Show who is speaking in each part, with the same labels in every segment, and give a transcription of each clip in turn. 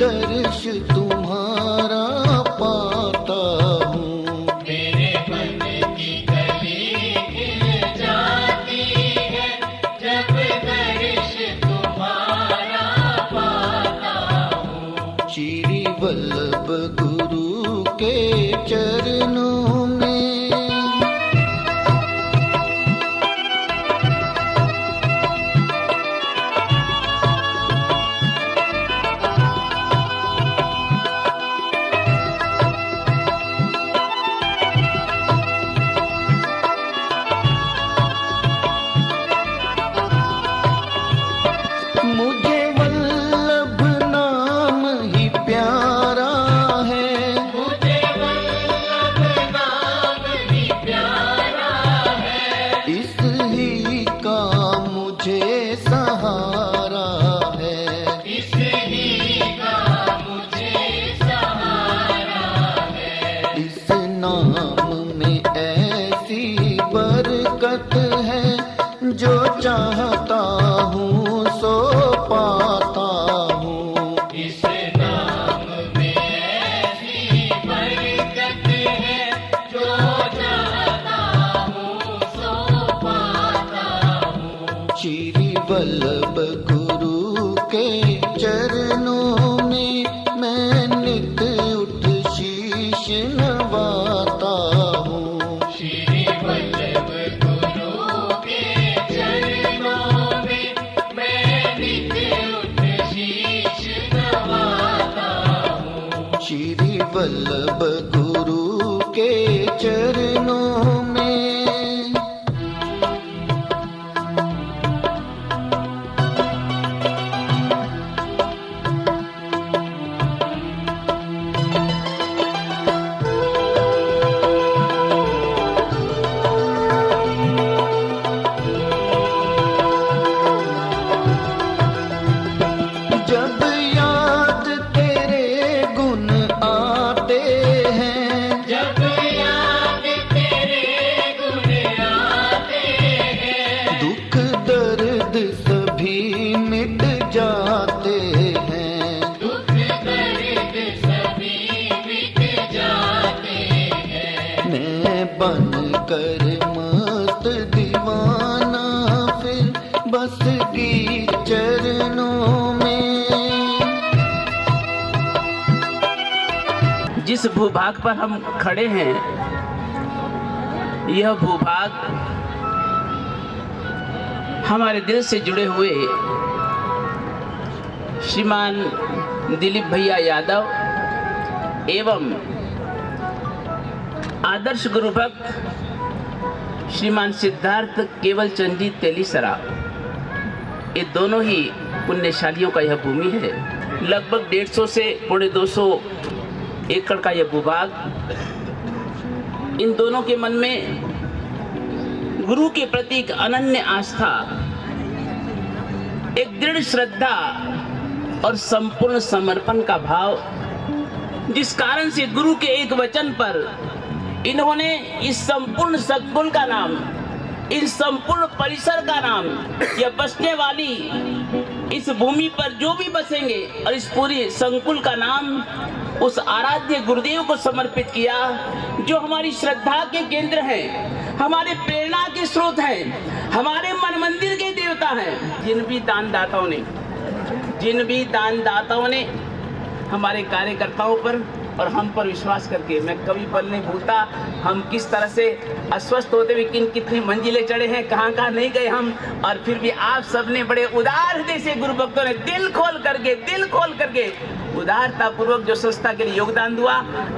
Speaker 1: दर्श तुम्हारा पाता हूँ,
Speaker 2: मेरे मन की कली खिल जाती है जब दर्श तुम्हारा पाता हूँ।
Speaker 1: श्री वल्लभ गुरु के चरणों में मुझे वल्लभ नाम ही प्यारा है,
Speaker 2: मुझे वल्लभ नाम ही प्यारा है,
Speaker 1: इस ही का मुझे सहारा है,
Speaker 2: इस ही का मुझे सहारा है।
Speaker 1: इस नाम में ऐसी बरकत है जो चाहता हूँ सो पाता हूँ।
Speaker 2: इस नाम में ऐसी बरकत है जो चाहता हूँ सो पाता हूँ।
Speaker 1: श्री वल्लभ गुरु के चरणों में मैं नित उठ शीश नवाता हूँ।
Speaker 2: श्री वल्लभ गुरु के चरणों में मैं नित उठ शीश नवाता हूँ।
Speaker 1: श्री वल्लभ गुरु के चरणों में जब याद तेरे गुण आते हैं,
Speaker 2: जब याद तेरे गुण आते हैं,
Speaker 1: दुख दर्द सभी मिट जाते हैं।
Speaker 2: दुख दर्द सभी मिट जाते हैं।
Speaker 1: मैं बन कर मस्त दीवाना फिर बस की चरणों में।
Speaker 3: जिस भूभाग पर हम खड़े हैं, यह भूभाग हमारे दिल से जुड़े हुए श्रीमान दिलीप भैया यादव एवं आदर्श गुरु भक्त श्रीमान सिद्धार्थ केवल चंद जी तेलीसरा, ये दोनों ही पुण्यशालियों का यह भूमि है। लगभग 150 से 250 एकड़ का यह भूभाग, इन दोनों के मन में गुरु के प्रति एक अनन्य आस्था, एक दृढ़ श्रद्धा और संपूर्ण समर्पण का भाव, जिस कारण से गुरु के एक वचन पर इन्होंने इस संपूर्ण सद्गुण का नाम, इस संपूर्ण परिसर का नाम, यह बसने वाली इस भूमि पर जो भी बसेंगे और इस पूरी संकुल का नाम उस आराध्य गुरुदेव को समर्पित किया, जो हमारी श्रद्धा के केंद्र हैं, हमारे प्रेरणा के स्रोत हैं, हमारे मन मंदिर के देवता हैं। जिन भी दानदाताओं ने हमारे कार्यकर्ताओं पर और हम पर विश्वास करके, मैं कभी पल नहीं भूलता हम किस तरह से अस्वस्थ होते हुए कितनी मंजिलें चढ़े हैं, कहाँ कहाँ नहीं गए हम, और फिर भी आप सबने बड़े उदार हृदय से गुरु भक्तों ने दिल खोल करके उदारता पूर्वक जो संस्था के लिए योगदान दुआ,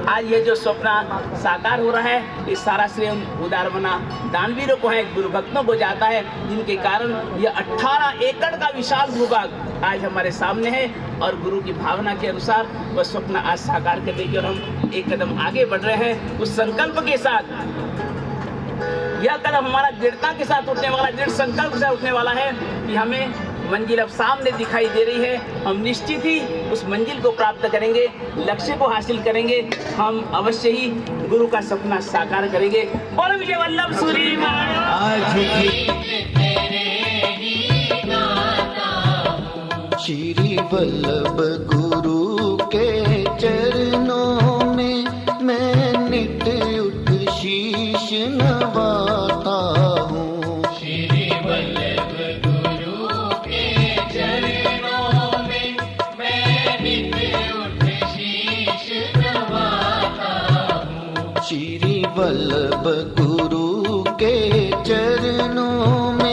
Speaker 3: आज ये जो स्वप्न साकार हो रहा है, इस सारा श्रेय उदार बना दानवीरों को है, गुरु भक्तों को जाता है, जिनके कारण यह 18 एकड़ का विशाल भूभाग आज हमारे सामने है और गुरु की भावना के अनुसार वह स्वप्न आज साकार करने की और हम एक कदम आगे बढ़ रहे हैं उस संकल्प के साथ। यह कदम हमारा दृढ़ता के साथ उठने वाला, दृढ़ संकल्प से उठने वाला है कि हमें मंजिल अब सामने दिखाई दे रही है, हम निश्चित ही उस मंजिल को प्राप्त करेंगे, लक्ष्य को हासिल करेंगे, हम अवश्य ही गुरु का सपना साकार करेंगे। बोलो विजय वल्लभ सूरी महाराज।
Speaker 1: श्री वल्लभ गुरु श्री वल्लभ गुरु के चरणों में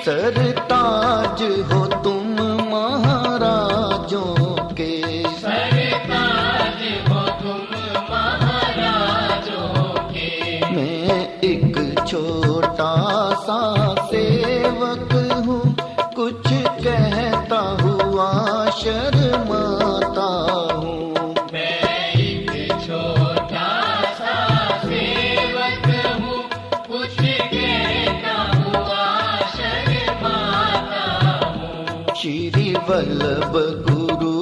Speaker 1: सरताज हो तुम महाराजों के,
Speaker 2: सरताज हो तुम महाराजों के।
Speaker 1: मैं एक छोटा सा सेवक हूँ, कुछ कहता हुआ शर्माता हूँ।
Speaker 2: मैं एक छोटा सा सेवक हूँ, कुछ कहता हुआ
Speaker 1: श्री वल्लभ गुरु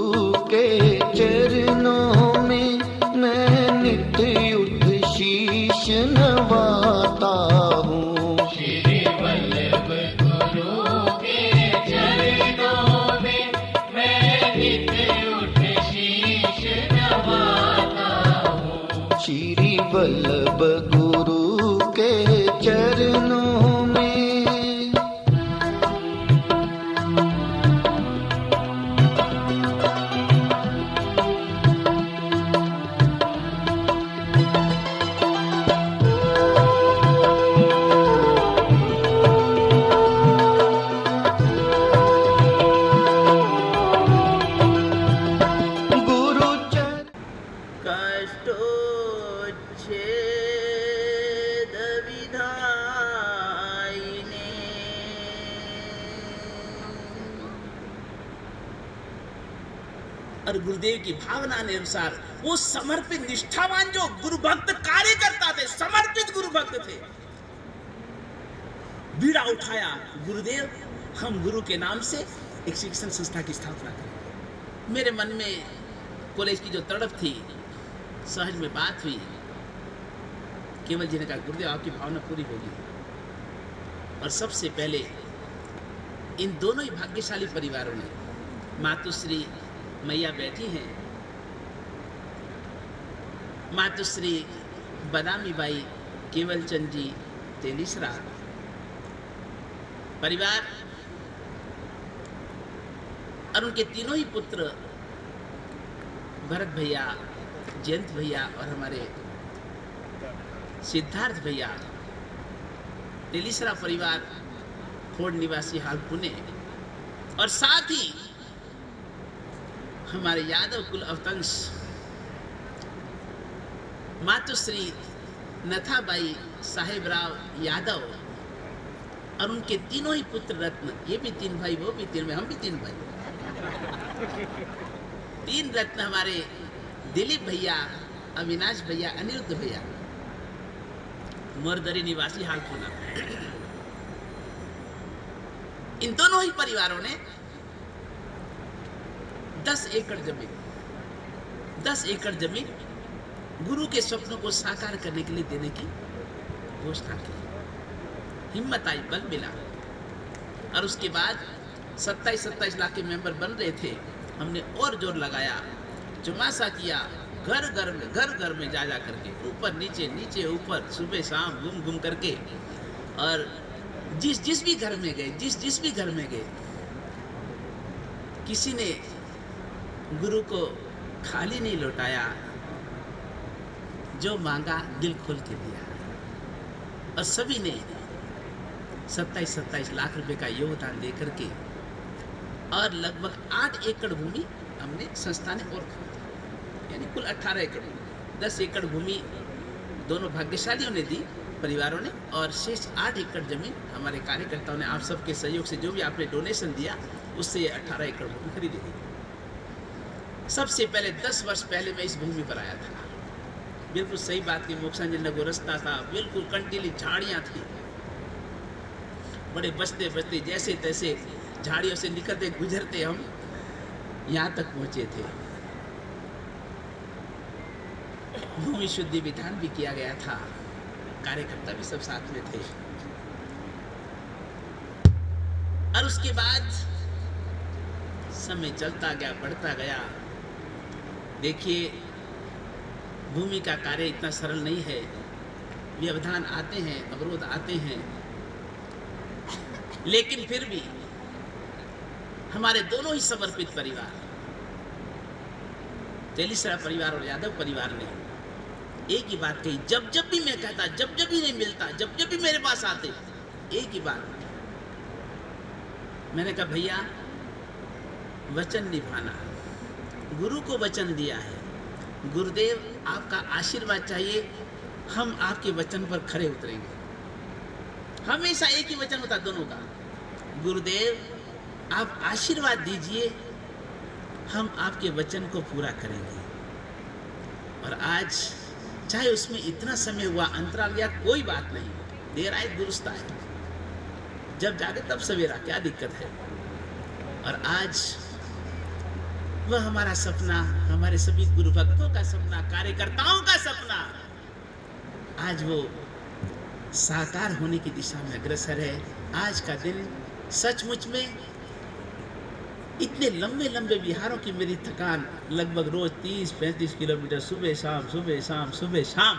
Speaker 1: के चरणों में मैं नित्य उठ शीश नवाता हूँ।
Speaker 2: श्री वल्लभ गुरु के चरणों में मैं नित्य उठ शीश नवाता हूँ।
Speaker 1: श्री वल्लभ गुरु के चरणों में
Speaker 3: और गुरुदेव की भावना के अनुसार वो समर्पित निष्ठावान जो गुरु भक्त कार्य करता थे, समर्पित गुरु भक्त थे, बीड़ा उठाया, गुरुदेव हम गुरु के नाम से एक शिक्षण संस्था की स्थापना करें। मेरे मन में कॉलेज की जो तड़प थी, सहज में बात हुई, केवल जी ने कहा गुरुदेव आपकी भावना पूरी होगी। और सबसे पहले इन दोनों ही भाग्यशाली परिवारों ने, मातुश्री मैया बैठी हैं, मातुश्री बदामी बाई केवल चंद जी तेलीसरा परिवार और उनके तीनों ही पुत्र भरत भैया, जयंत भैया और हमारे सिद्धार्थ भैया, तेलीसरा परिवार खोड़ निवासी हाल पुणे, और साथ ही हमारे यादव कुल अवतंश मातुश्री नथाबाई साहेबराव यादव और उनके तीनों ही पुत्र रत्न, ये भी 3 भाई, वो भी 3 भाई, हम भी 3 भाई, 3 रत्न हमारे दिलीप भैया, अविनाश भैया, अनिरुद्ध भैया, मोरदरी निवासी हाल पुणे। इन दोनों ही परिवारों ने 10 एकड़ जमीन गुरु के स्वप्नों को साकार करने के लिए देने की घोषणा की। हिम्मत आई, बल मिला, और उसके बाद 27 लाख के मेंबर बन रहे थे। हमने और जोर लगाया, चुमासा किया, घर घर में जा करके, ऊपर नीचे ऊपर, सुबह शाम घूम करके, और जिस भी घर में गए, जिस भी घर में गए, किसी ने गुरु को खाली नहीं लौटाया, जो मांगा दिल खोल के दिया। और सभी ने 27 लाख रुपए का योगदान दे करके, और लगभग 8 एकड़ भूमि हमने संस्था ने और खरीदी, यानी कुल 18 एकड़। 10 एकड़ भूमि दोनों भाग्यशालियों ने दी, परिवारों ने, और शेष 8 एकड़ जमीन हमारे कार्यकर्ताओं ने, आप सबके सहयोग से, जो भी आपने डोनेशन दिया, उससे 18 एकड़ भूमि खरीदी गई। सबसे पहले 10 वर्ष पहले मैं इस भूमि पर आया था। बिल्कुल सही बात की, मोक्षांजन नगर रास्ता था, बिल्कुल कंटीली झाड़ियाँ थी, बड़े बचते जैसे तैसे झाड़ियों से निकलते गुजरते हम यहाँ तक पहुँचे थे। भूमि शुद्धि विधान भी किया गया था, कार्यकर्ता भी सब साथ में थे। और उसके बाद समय चलता गया, बढ़ता गया। देखिए, भूमि का कार्य इतना सरल नहीं है। व्यवधान आते हैं, अवरोध आते हैं, लेकिन फिर भी हमारे दोनों ही समर्पित परिवार, तेलीसरा परिवार और यादव परिवार ने एक ही बात कही। जब जब भी मैं कहता, जब जब भी नहीं मिलता, जब जब भी मेरे पास आते, एक ही बात मैंने कहा, भैया वचन निभाना, गुरु को वचन दिया है, गुरुदेव आपका आशीर्वाद चाहिए, हम आपके वचन पर खरे उतरेंगे। हमेशा एक ही वचन होता दोनों का, गुरुदेव आप आशीर्वाद दीजिए, हम आपके वचन को पूरा करेंगे। और आज चाहे उसमें इतना समय हुआ, अंतराल गया, कोई बात नहीं, देर आए दुरुस्त आए, जब जागे तब सवेरा, क्या दिक्कत है। और आज वह हमारा सपना, हमारे सभी गुरु भक्तों का सपना, कार्यकर्ताओं का सपना, आज वो साकार होने की दिशा में अग्रसर है। आज का दिन सचमुच में इतने लंबे लंबे विहारों की मेरी थकान, लगभग रोज 30-35 किलोमीटर सुबह शाम, सुबह शाम, सुबह शाम।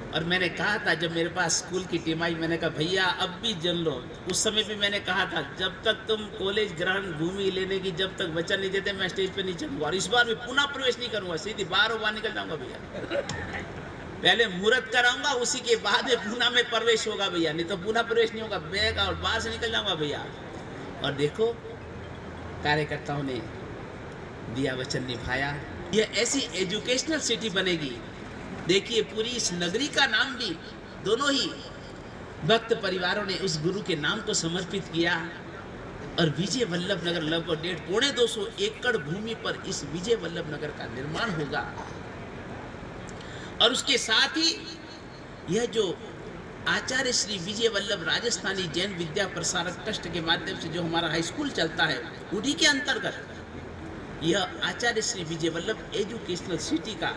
Speaker 3: और मैंने कहा था, जब मेरे पास स्कूल की टीम आई, मैंने कहा भैया अब भी जन लो। उस समय भी मैंने कहा था, जब तक तुम कॉलेज ग्रहण भूमि लेने की जब तक वचन नहीं देते, मैं स्टेज पे नहीं चढ़ूंगा। और इस बार भी पुनः प्रवेश नहीं करूंगा, सीधी बार निकल जाऊंगा भैया। पहले मुहूर्त कराऊंगा, उसी के बाद में पुनः में प्रवेश होगा भैया, नहीं तो पुनः प्रवेश नहीं होगा, बैग और बाहर से निकल जाऊंगा भैया। और देखो, कार्यकर्ताओं ने दिया वचन, निभाया। यह ऐसी एजुकेशनल सिटी बनेगी। देखिए, पूरी इस नगरी का नाम भी दोनों ही भक्त परिवारों ने उस गुरु के नाम को समर्पित किया। और विजय वल्लभ नगर लगभग 150-200 एकड़ भूमि पर इस विजय वल्लभ नगर का निर्माण होगा। और उसके साथ ही यह जो आचार्य श्री विजय वल्लभ राजस्थानी जैन विद्या प्रसारक ट्रस्ट के माध्यम से जो हमारा हाई स्कूल चलता है, उन्हीं के अंतर्गत यह आचार्य श्री विजय वल्लभ एजुकेशनल सिटी का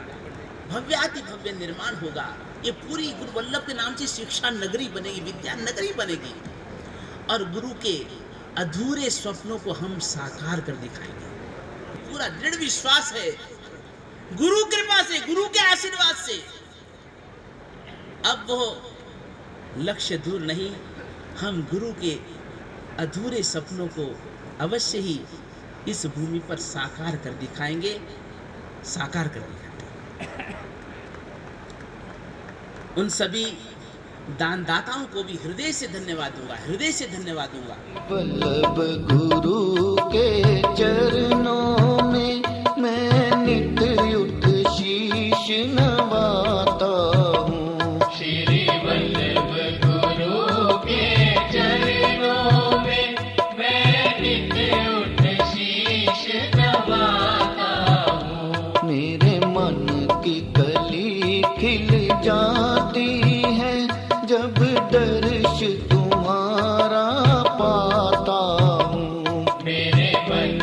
Speaker 3: भव्याति भव्य निर्माण होगा। ये पूरी गुरु वल्लभ के नाम से शिक्षा नगरी बनेगी, विद्या नगरी बनेगी। और गुरु के अधूरे स्वप्नों को हम साकार कर दिखाएंगे। पूरा दृढ़ विश्वास है, गुरु कृपा से, गुरु के आशीर्वाद से। अब वो लक्ष्य दूर नहीं, हम गुरु के अधूरे सपनों को अवश्य ही इस भूमि पर साकार कर दिखाएंगे, साकार कर दिखाएंगे। उन सभी दानदाताओं को भी हृदय से धन्यवाद दूंगा, हृदय से धन्यवाद दूंगा।
Speaker 1: वल्लभ गुरु के चरणों में मैं नित उठ शीश नवाता हूँ।
Speaker 2: श्री वल्लभ गुरु के चरणों में मैं नित उठ शीश नवाता हूँ।
Speaker 1: मेरे मन की कली खिल जाती है जब दर्श तुम्हारा पाता हूँ।
Speaker 2: मेरे मन